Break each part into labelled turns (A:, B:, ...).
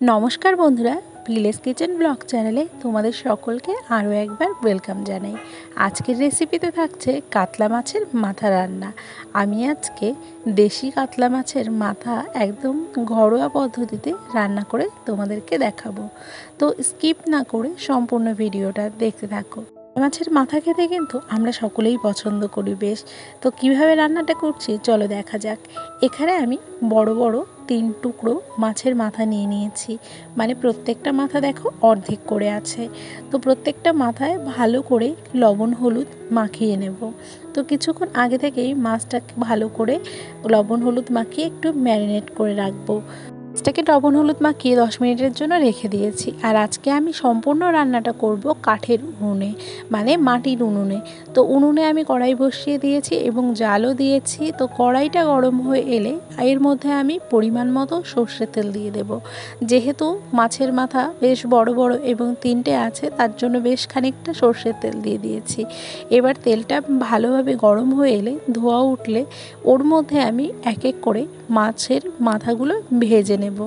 A: নমস্কার বন্ধুরা, village kitchen blog চ্যানেলে তোমাদের সকলকে আরও একবার ওয়েলকাম জানাই। আজকের রেসিপিতে থাকছে কাতলা মাছের মাথা রান্না। আমি আজকে দেশি কাতলা মাছের মাথা একদম ঘরোয়া পদ্ধতিতে রান্না করে তোমাদেরকে দেখাবো। তো স্কিপ না করে সম্পূর্ণ ভিডিওটা দেখতে থাকো। মাছের মাথা খেতে কিন্তু আমরা সকলেই পছন্দ করি বেশ। তো কিভাবে রান্নাটা করছি চলো দেখা যাক। এখানে আমি বড় বড় 3 টুকরো মাছের মাথা নিয়ে নিয়েছি। মানে প্রত্যেকটা মাথা দেখো অর্ধেক করে আছে। তো প্রত্যেকটা মাথায় ভালো করে লবণ হলুদ মাখিয়ে নেব। তো কিছুক্ষণ আগে থেকেই মাছটাকে ভালো করে লবণ হলুদ মাখিয়ে একটু ম্যারিনেট করে রাখবো। মাছটাকে লবণ হলুদ মাখিয়ে 10 মিনিটের জন্য রেখে দিয়েছি। আর আজকে আমি সম্পূর্ণ রান্নাটা করব কাঠের উনুনে, মানে মাটির উনুনে। তো উনুনে আমি কড়াই বসিয়ে দিয়েছি এবং জালও দিয়েছি। তো কড়াইটা গরম হয়ে এলে এর মধ্যে আমি পরিমাণ মতো সর্ষের তেল দিয়ে দেব। যেহেতু মাছের মাথা বেশ বড় বড় এবং 3টে আছে, তার জন্য বেশ খানিকটা সর্ষের তেল দিয়ে দিয়েছি। এবার তেলটা ভালোভাবে গরম হয়ে এলে, ধোঁয়া উঠলে ওর মধ্যে আমি এক এক করে মাছের মাথাগুলো ভেজে নেব।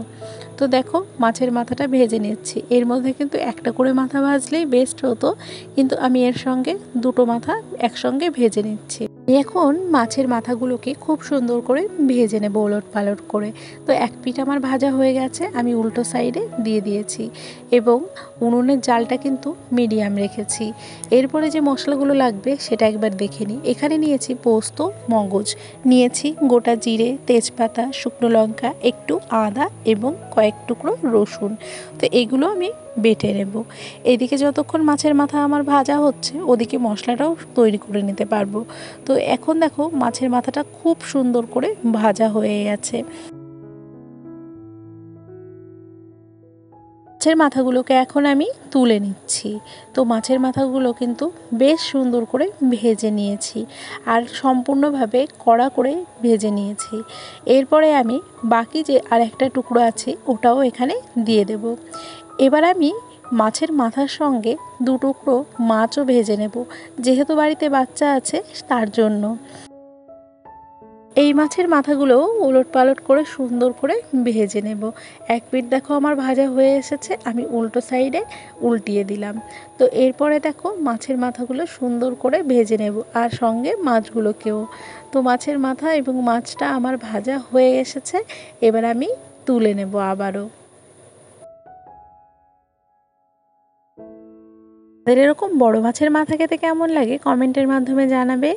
A: তো দেখো মাছের মাথাটা ভেজে নিচ্ছি। এর মধ্যে কিন্তু একটা করে মাথা ভাজলেই বেস্ট হতো, কিন্তু আমি এর সঙ্গে দুটো মাথা একসঙ্গে ভেজে নিচ্ছি। এখন মাছের মাথাগুলোকে খুব সুন্দর করে ভেজে নেব ওলট পালট করে। তো এক পিঠ আমার ভাজা হয়ে গেছে, আমি উল্টো সাইডে দিয়ে দিয়েছি এবং উনুনের জালটা কিন্তু মিডিয়াম রেখেছি। এরপরে যে মশলাগুলো লাগবে সেটা একবার দেখে নিই। এখানে নিয়েছি পোস্ত, মগজ, নিয়েছি গোটা জিরে, তেজপাতা, শুকনো লঙ্কা, একটু আদা এবং কয়েক টুকরো রসুন। তো এগুলো আমি বেটে নেব। এদিকে যতক্ষণ মাছের মাথা আমার ভাজা হচ্ছে, ওদিকে মশলাটাও তৈরি করে নিতে পারবো। তো এখন দেখো মাছের মাথাটা খুব সুন্দর করে ভাজা হয়ে গেছে। মাছের মাথাগুলোকে এখন আমি তুলে নিচ্ছি। তো মাছের মাথাগুলো কিন্তু বেশ সুন্দর করে ভেজে নিয়েছি আর সম্পূর্ণভাবে কড়া করে ভেজে নিয়েছি। এরপরে আমি বাকি যে আর একটা টুকরো আছে ওটাও এখানে দিয়ে দেব। এবার আমি মাছের মাথার সঙ্গে 2 টুকরো মাছও ভেজে নেব, যেহেতু বাড়িতে বাচ্চা আছে তার জন্য। এই মাছের মাথাগুলো উলট পালট করে সুন্দর করে ভেজে নেব। এক পিঠ দেখো আমার ভাজা হয়ে এসেছে, আমি উল্টো সাইডে উল্টিয়ে দিলাম। তো এরপরে দেখো মাছের মাথাগুলো সুন্দর করে ভেজে নেব আর সঙ্গে মাছগুলোকেও। তো মাছের মাথা এবং মাছটা আমার ভাজা হয়ে এসেছে, এবার আমি তুলে নেব আবারও। তাদের এরকম বড় মাছের মাথা খেতে কেমন লাগে কমেন্টের মাধ্যমে জানাবে।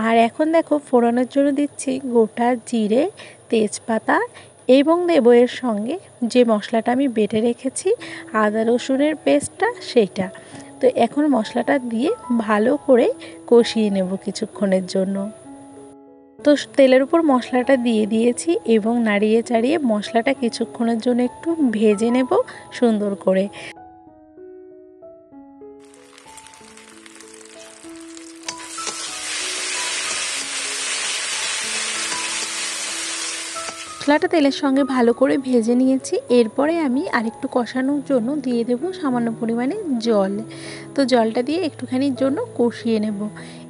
A: আর এখন দেখো ফোড়নের জন্য দিচ্ছি গোটা জিরে, তেজপাতা এবং দেবো এর সঙ্গে যে মশলাটা আমি বেটে রেখেছি আদা রসুনের পেস্টটা, সেইটা। তো এখন মশলাটা দিয়ে ভালো করে কষিয়ে নেব কিছুক্ষণের জন্য। তো তেলের উপর মশলাটা দিয়ে দিয়েছি এবং নাড়িয়ে চাড়িয়ে মশলাটা কিছুক্ষণের জন্য একটু ভেজে নেব সুন্দর করে। মশলাটা তেলের সঙ্গে ভালো করে ভেজে নিয়েছি। এরপরে আমি আরেকটু কষানোর জন্য দিয়ে দেব সামান্য পরিমাণে জল। তো জলটা দিয়ে একটুখানির জন্য কষিয়ে নেব।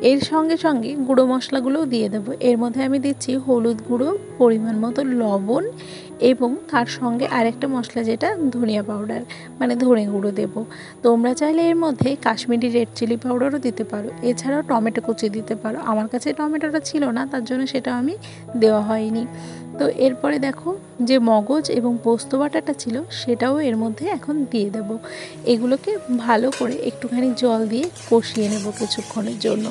A: এর সঙ্গে সঙ্গে গুঁড়ো মশলাগুলোও দিয়ে দেব। এর মধ্যে আমি দিচ্ছি হলুদ গুঁড়ো, পরিমাণ মতো লবণ এবং তার সঙ্গে আরেকটা মশলা যেটা ধনিয়া পাউডার, মানে ধনে গুঁড়ো দেব। তোমরা চাইলে এর মধ্যে কাশ্মীরি রেড চিলি পাউডারও দিতে পারো, এছাড়াও টমেটো কুচি দিতে পারো। আমার কাছে টমেটোটা ছিল না, তার জন্য সেটা আমি দেওয়া হয়নি। তো এরপরে দেখো যে মগজ এবং পোস্ত বাটাটা ছিল সেটাও এর মধ্যে এখন দিয়ে দেব। এগুলোকে ভালো করে একটুখানি জল দিয়ে কষিয়ে নেব কিছুক্ষণের জন্য।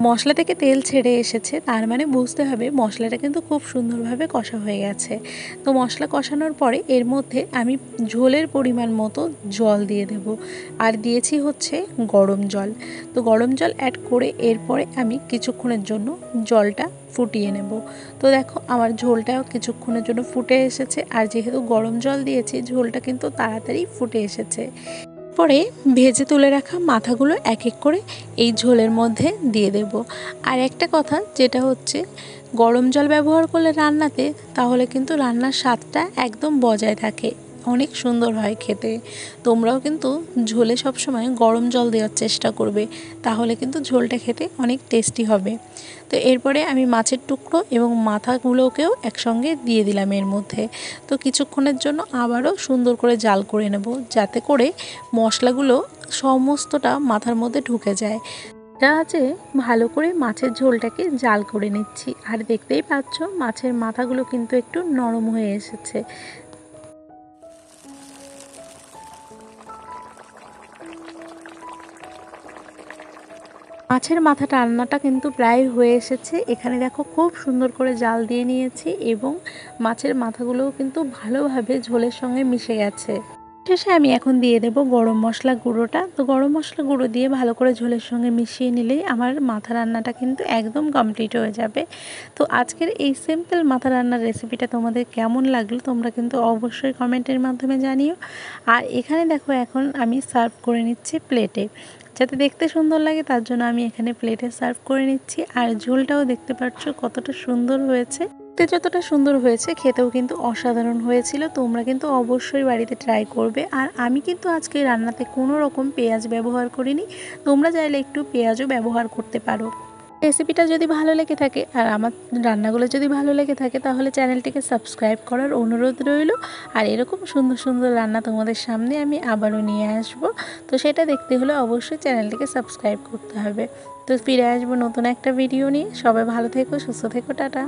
A: মশলা থেকে তেল ছেড়ে এসেছে, তার মানে বুঝতে হবে মশলাটা কিন্তু খুব সুন্দরভাবে কষা হয়ে গেছে। তো মশলা কষানোর পরে এর মধ্যে আমি ঝোলের পরিমাণ মতো জল দিয়ে দেব আর দিয়েছি হচ্ছে গরম জল। তো গরম জল অ্যাড করে এরপরে আমি কিছুক্ষণের জন্য জলটা ফুটিয়ে নেব। তো দেখো আমার ঝোলটাও কিছুক্ষণের জন্য ফুটে এসেছে, আর যেহেতু গরম জল দিয়েছি ঝোলটা কিন্তু তাড়াতাড়ি ফুটে এসেছে। পরে ভেজে তুলে রাখা মাথাগুলো এক এক করে এই ঝোলের মধ্যে দিয়ে দেব। আর একটা কথা যেটা হচ্ছে, গরম জল ব্যবহার করলে রান্নাতে, তাহলে কিন্তু রান্নার স্বাদটা একদম বজায় থাকে। অনেক সুন্দর হয় খেতে। তোমরাও কিন্তু ঝোলে সবসময় গরম জল দেওয়ার চেষ্টা করবে, তাহলে কিন্তু ঝোলটা খেতে অনেক টেস্টি হবে। তো এরপরে আমি মাছের টুকরো এবং মাথাগুলোকেও একসঙ্গে দিয়ে দিলাম এর মধ্যে। তো কিছুক্ষণের জন্য আবারও সুন্দর করে জাল করে নেব, যাতে করে মশলাগুলো সমস্তটা মাথার মধ্যে ঢুকে যায়। এটা আছে ভালো করে মাছের ঝোলটাকে জাল করে নিচ্ছি। আর দেখতেই পাচ্ছ মাছের মাথাগুলো কিন্তু একটু নরম হয়ে এসেছে। মাছের মাথাটা রান্নাটা কিন্তু প্রায় হয়ে এসেছে। এখানে দেখো খুব সুন্দর করে জাল দিয়ে নিয়েছি এবং মাছের মাথাগুলোও কিন্তু ভালোভাবে ঝোলের সঙ্গে মিশে গেছে। শেষে আমি এখন দিয়ে দেব গরম মশলা গুঁড়োটা। তো গরম মশলা গুঁড়ো দিয়ে ভালো করে ঝোলের সঙ্গে মিশিয়ে নিলেই আমার মাথা রান্নাটা কিন্তু একদম কমপ্লিট হয়ে যাবে। তো আজকের এই সিম্পল মাথা রান্নার রেসিপিটা তোমাদের কেমন লাগলো তোমরা কিন্তু অবশ্যই কমেন্টের মাধ্যমে জানিও। আর এখানে দেখো এখন আমি সার্ভ করে নিচ্ছি প্লেটে, যাতে দেখতে সুন্দর লাগে তার জন্য আমি এখানে প্লেটে সার্ভ করে নিচ্ছি। আর ঝোলটাও দেখতে পাচ্ছ কতটা সুন্দর হয়েছে। দেখতে যতটা সুন্দর হয়েছে খেতেও কিন্তু অসাধারণ হয়েছিল। তোমরা কিন্তু অবশ্যই বাড়িতে ট্রাই করবে। আর আমি কিন্তু আজকে রান্নাতে কোনো রকম পেঁয়াজ ব্যবহার করিনি, তোমরা চাইলে একটু পেঁয়াজও ব্যবহার করতে পারো। রেসিপিটা যদি ভালো লেগে থাকে আর আমার রান্নাগুলো যদি ভালো লেগে থাকে তাহলে চ্যানেলটিকে সাবস্ক্রাইব করার অনুরোধ রইল। আর এরকম সুন্দর সুন্দর রান্না তোমাদের সামনে আমি আবারও নিয়ে আসব। তো সেটা দেখতে হলে অবশ্যই চ্যানেলটিকে সাবস্ক্রাইব করতে হবে। তো ফিরে আসবো নতুন একটা ভিডিও নিয়ে। সবাই ভালো থেকো, সুস্থ থেকো, টাটা।